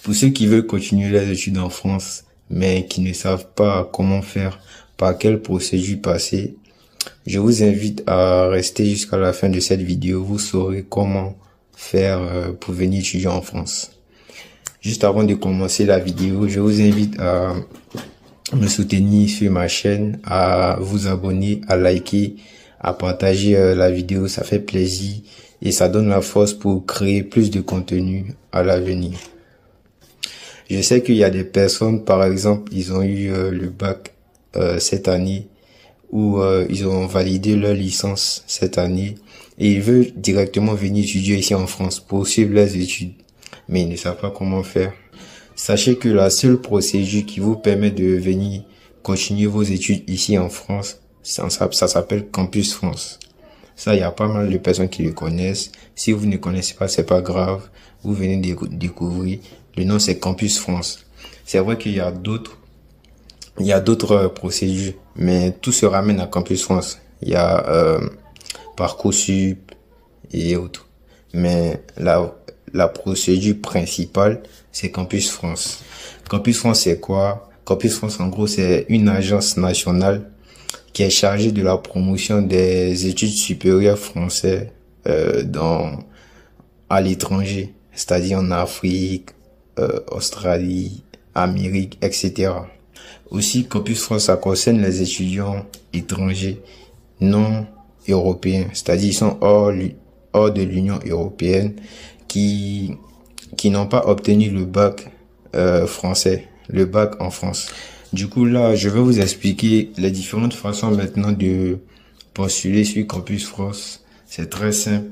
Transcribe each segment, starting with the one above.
Pour ceux qui veulent continuer leurs études en France, mais qui ne savent pas comment faire, par quelle procédure passer, je vous invite à rester jusqu'à la fin de cette vidéo. Vous saurez comment faire pour venir étudier en France. Juste avant de commencer la vidéo, je vous invite à me soutenir sur ma chaîne, à vous abonner, à liker, à partager la vidéo. Ça fait plaisir et ça donne la force pour créer plus de contenu à l'avenir. Je sais qu'il y a des personnes, par exemple, ils ont eu le bac cette année ou ils ont validé leur licence cette année et ils veulent directement venir étudier ici en France pour suivre leurs études, mais ils ne savent pas comment faire. Sachez que la seule procédure qui vous permet de venir continuer vos études ici en France, ça s'appelle Campus France. Ça, il y a pas mal de personnes qui le connaissent. Si vous ne connaissez pas, c'est pas grave. Vous venez de découvrir. Le nom, c'est Campus France. C'est vrai qu'il y a d'autres procédures, mais tout se ramène à Campus France. Il y a Parcoursup et autres. Mais la procédure principale, c'est Campus France. Campus France, c'est quoi? Campus France, en gros, c'est une agence nationale qui est chargée de la promotion des études supérieures françaises à l'étranger, c'est-à-dire en Afrique, Australie, Amérique, etc. Aussi, Campus France, ça concerne les étudiants étrangers non européens, c'est-à-dire ils sont hors de l'Union européenne, qui n'ont pas obtenu le bac français, le bac en France. Du coup, là, je vais vous expliquer les différentes façons maintenant de postuler sur Campus France. C'est très simple.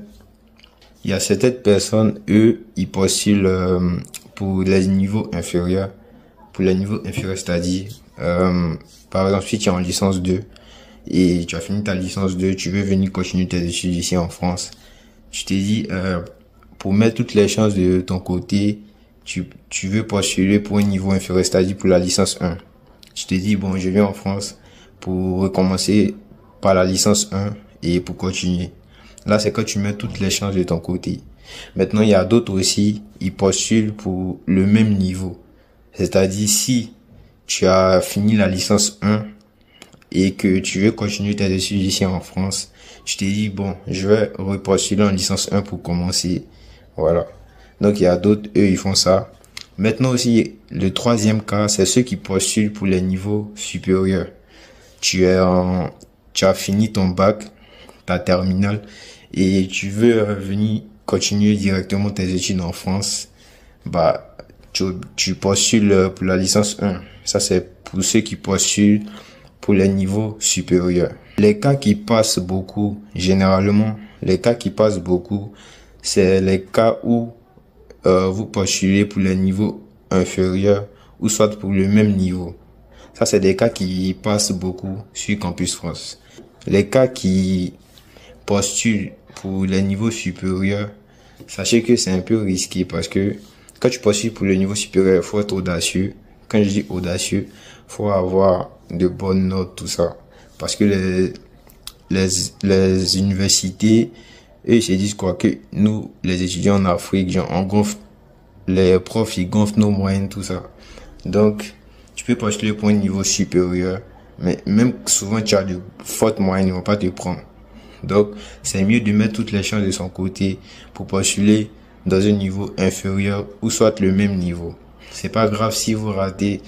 Il y a certaines personnes, eux, ils postulent pour les niveaux inférieurs. Pour les niveaux inférieurs, c'est-à-dire, par exemple, si tu es en licence 2 et tu as fini ta licence 2, tu veux venir continuer tes études ici en France. Tu t'es dit, pour mettre toutes les chances de ton côté, tu veux postuler pour un niveau inférieur, c'est-à-dire pour la licence 1. Tu te dis, bon, je viens en France pour recommencer par la licence 1 et pour continuer. Là, c'est quand tu mets toutes les chances de ton côté. Maintenant, il y a d'autres aussi, ils postulent pour le même niveau. C'est-à-dire, si tu as fini la licence 1 et que tu veux continuer tes études ici en France, tu te dis, bon, je vais repostuler en licence 1 pour commencer. Voilà. Donc, il y a d'autres, eux, ils font ça. Maintenant aussi, le troisième cas, c'est ceux qui postulent pour les niveaux supérieurs. Tu as fini ton bac, ta terminale, et tu veux venir continuer directement tes études en France. Bah, tu postules pour la licence 1. Ça, c'est pour ceux qui postulent pour les niveaux supérieurs. Les cas qui passent beaucoup, généralement, c'est les cas où vous postulez pour les niveaux inférieurs ou soit pour le même niveau. Ça, c'est des cas qui passent beaucoup sur Campus France. Les cas qui postulent pour les niveaux supérieurs, sachez que c'est un peu risqué parce que quand tu postules pour le niveau supérieur, il faut être audacieux. Quand je dis audacieux, faut avoir de bonnes notes, tout ça. Parce que les universités, eux, ils se disent quoi, que nous, les étudiants en Afrique, genre, on gonfle, les profs, ils gonflent nos moyennes, tout ça. Donc, tu peux postuler pour un niveau supérieur, mais même souvent, tu as de fortes moyennes, ils vont pas te prendre. Donc, c'est mieux de mettre toutes les chances de son côté pour postuler dans un niveau inférieur ou soit le même niveau. C'est pas grave si vous ratez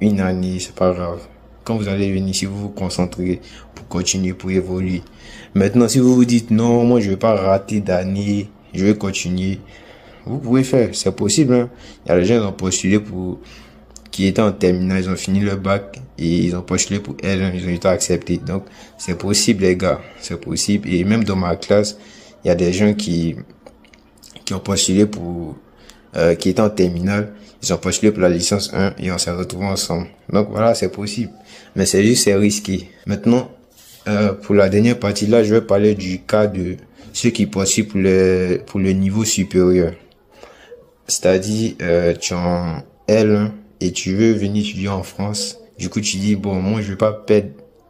une année, c'est pas grave. Quand vous allez venir, si vous vous concentrez pour continuer, pour évoluer. Maintenant, si vous vous dites, non, moi, je vais pas rater d'année, je vais continuer. Vous pouvez faire, c'est possible, hein. Il y a des gens qui ont postulé qui étaient en terminale, ils ont fini leur bac et ils ont postulé pour L1, ils ont été acceptés. Donc, c'est possible, les gars, c'est possible. Et même dans ma classe, il y a des gens qui ont postulé qui étaient en terminale, ils ont postulé pour la licence 1 et on s'est retrouvés ensemble. Donc voilà, c'est possible. Mais c'est risqué. Maintenant, pour la dernière partie là, je vais parler du cas de ceux qui postulent pour le niveau supérieur. C'est-à-dire, tu es en L1 et tu veux venir étudier en France. Du coup, tu dis, bon, moi, je vais pas perdre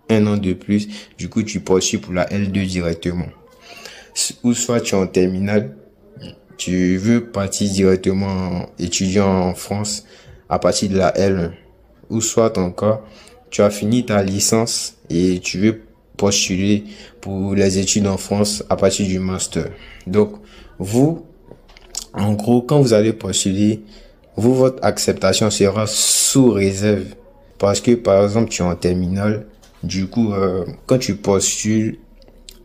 un an de plus. Du coup, tu postules pour la L2 directement. Ou soit tu es en terminale, tu veux partir directement étudiant en France à partir de la L1, ou soit ton cas, tu as fini ta licence et tu veux postuler pour les études en France à partir du master. Donc, vous, en gros, quand vous allez postuler, votre acceptation sera sous réserve. Parce que, par exemple, tu es en terminale. Du coup, quand tu postules,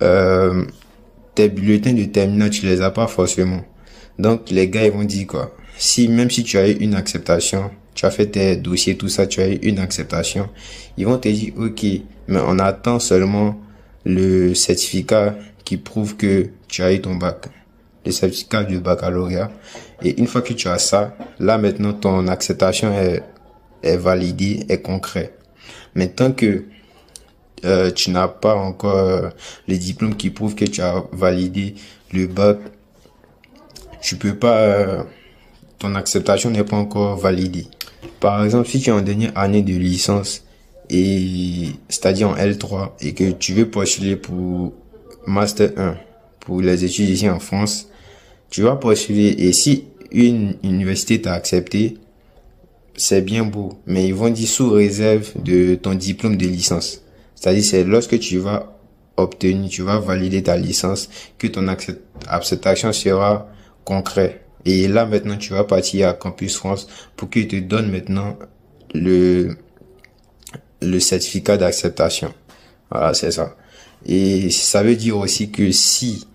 tes bulletins de terminale, tu les as pas forcément. Donc, les gars, ils vont dire quoi? Même si tu as eu une acceptation, tu as fait tes dossiers, tout ça, tu as eu une acceptation, ils vont te dire, ok, mais on attend seulement le certificat qui prouve que tu as eu ton bac. Le certificat du baccalauréat. Et une fois que tu as ça, là, maintenant, ton acceptation est validée, est concret. Maintenant que tu n'as pas encore les diplômes qui prouvent que tu as validé le bac, tu peux pas, ton acceptation n'est pas encore validée. Par exemple, si tu es en dernière année de licence, et c'est-à-dire en L3, et que tu veux postuler pour Master 1, pour les études ici en France, tu vas postuler, et si une université t'a accepté, c'est bien beau, mais ils vont dire sous réserve de ton diplôme de licence. C'est-à-dire, c'est lorsque tu vas valider ta licence, que ton acceptation sera concret. Et là, maintenant, tu vas partir à Campus France pour qu'ils te donnent maintenant le certificat d'acceptation. Voilà, c'est ça. Et ça veut dire aussi que si,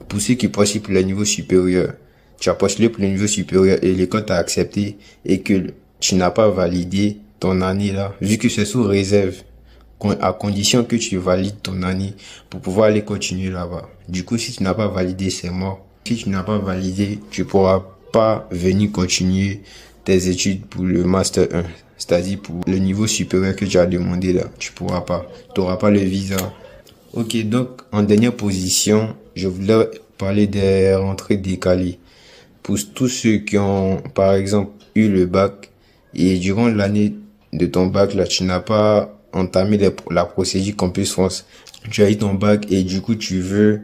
pour ceux qui postulent pour le niveau supérieur, tu as postulé pour le niveau supérieur et l'école t'a accepté et que tu n'as pas validé ton année là, vu que c'est sous réserve, à condition que tu valides ton année pour pouvoir aller continuer là-bas. Du coup, si tu n'as pas validé, c'est mort. Si tu n'as pas validé, tu pourras pas venir continuer tes études pour le Master 1. C'est-à-dire pour le niveau supérieur que tu as demandé là. Tu pourras pas. Tu n'auras pas le visa. Ok, donc, en dernière position, je voulais parler des rentrées décalées. Pour tous ceux qui ont, par exemple, eu le bac et durant l'année de ton bac là, tu n'as pas entamé la procédure Campus France. Tu as eu ton bac et du coup, tu veux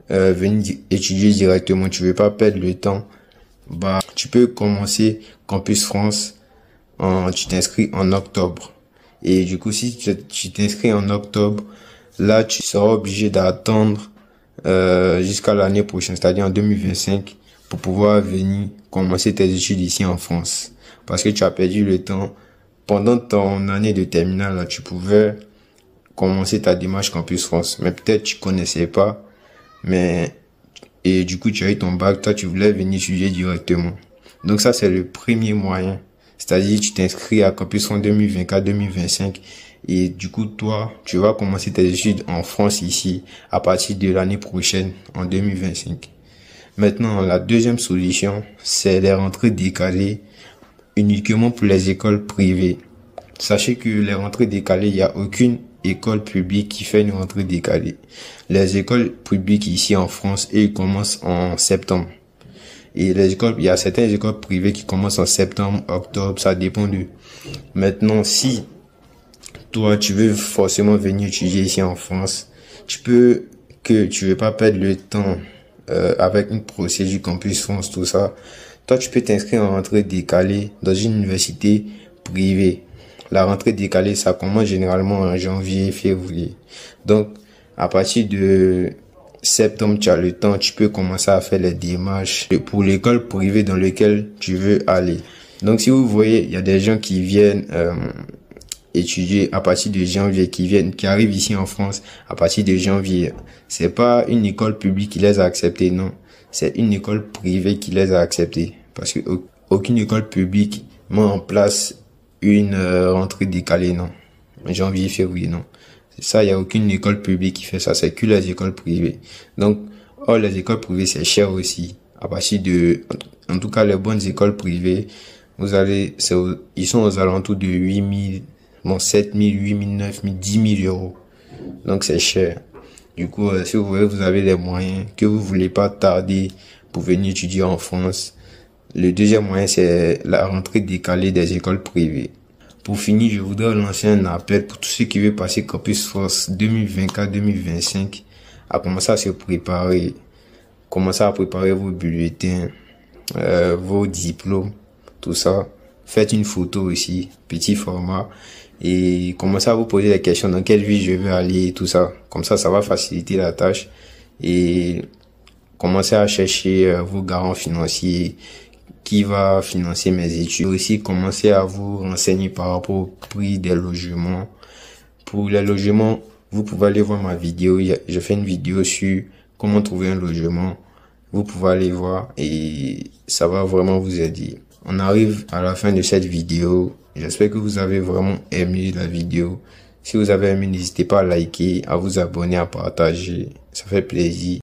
venir étudier directement. Tu veux pas perdre le temps. Tu peux commencer Campus France. Tu t'inscris en octobre. Et du coup, si tu t'inscris en octobre, là, tu seras obligé d'attendre jusqu'à l'année prochaine, c'est-à-dire en 2025, pour pouvoir venir commencer tes études ici en France. Parce que tu as perdu le temps. Pendant ton année de terminale, là, tu pouvais commencer ta démarche Campus France. Mais peut-être tu connaissais pas. Et du coup, tu as eu ton bac. Toi, tu voulais venir étudier directement. Donc ça, c'est le premier moyen. C'est-à-dire, tu t'inscris à Campus France 2024-2025. Et du coup, toi, tu vas commencer tes études en France ici à partir de l'année prochaine, en 2025. Maintenant, la deuxième solution, c'est les rentrées décalées uniquement pour les écoles privées. Sachez que les rentrées décalées, il n'y a aucune école publique qui fait une rentrée décalée. Les écoles publiques ici en France, ils commencent en septembre. Et il y a certaines écoles privées qui commencent en septembre, octobre, ça dépend d'eux. Maintenant, si toi, tu veux forcément venir étudier ici en France, tu veux pas perdre le temps avec une procédure Campus France, tout ça. Toi, tu peux t'inscrire en rentrée décalée dans une université privée. La rentrée décalée, ça commence généralement en janvier, février. Donc, à partir de septembre, tu as le temps, tu peux commencer à faire les démarches pour l'école privée dans laquelle tu veux aller. Donc, si vous voyez, il y a des gens qui viennent étudier à partir de janvier, qui arrivent ici en France à partir de janvier. C'est pas une école publique qui les a acceptés, non. C'est une école privée qui les a acceptés. Parce que aucune école publique met en place une rentrée décalée, non. Janvier, février, non. Ça, il y a aucune école publique qui fait ça. C'est que les écoles privées. Donc, les écoles privées, c'est cher aussi. À partir en tout cas, les bonnes écoles privées, ils sont aux alentours de 8 000, 7 000, 8 000, 9 000, 10 000 euros. Donc, c'est cher. Du coup, si vous voyez, vous avez les moyens, que vous voulez pas tarder pour venir étudier en France, le deuxième moyen, c'est la rentrée décalée des écoles privées. Pour finir, je voudrais lancer un appel pour tous ceux qui veulent passer Campus France 2024-2025 à commencer à se préparer. Commencer à préparer vos bulletins. vos diplômes, tout ça. Faites une photo aussi, petit format, et commencez à vous poser des questions dans quelle ville je veux aller, tout ça. Comme ça va faciliter la tâche. Et commencez à chercher vos garants financiers, qui va financer mes études. Aussi, commencez à vous renseigner par rapport au prix des logements. Pour les logements, vous pouvez aller voir ma vidéo. Je fais une vidéo sur comment trouver un logement. Vous pouvez aller voir et ça va vraiment vous aider. On arrive à la fin de cette vidéo. J'espère que vous avez vraiment aimé la vidéo. Si vous avez aimé, n'hésitez pas à liker, à vous abonner, à partager. Ça fait plaisir.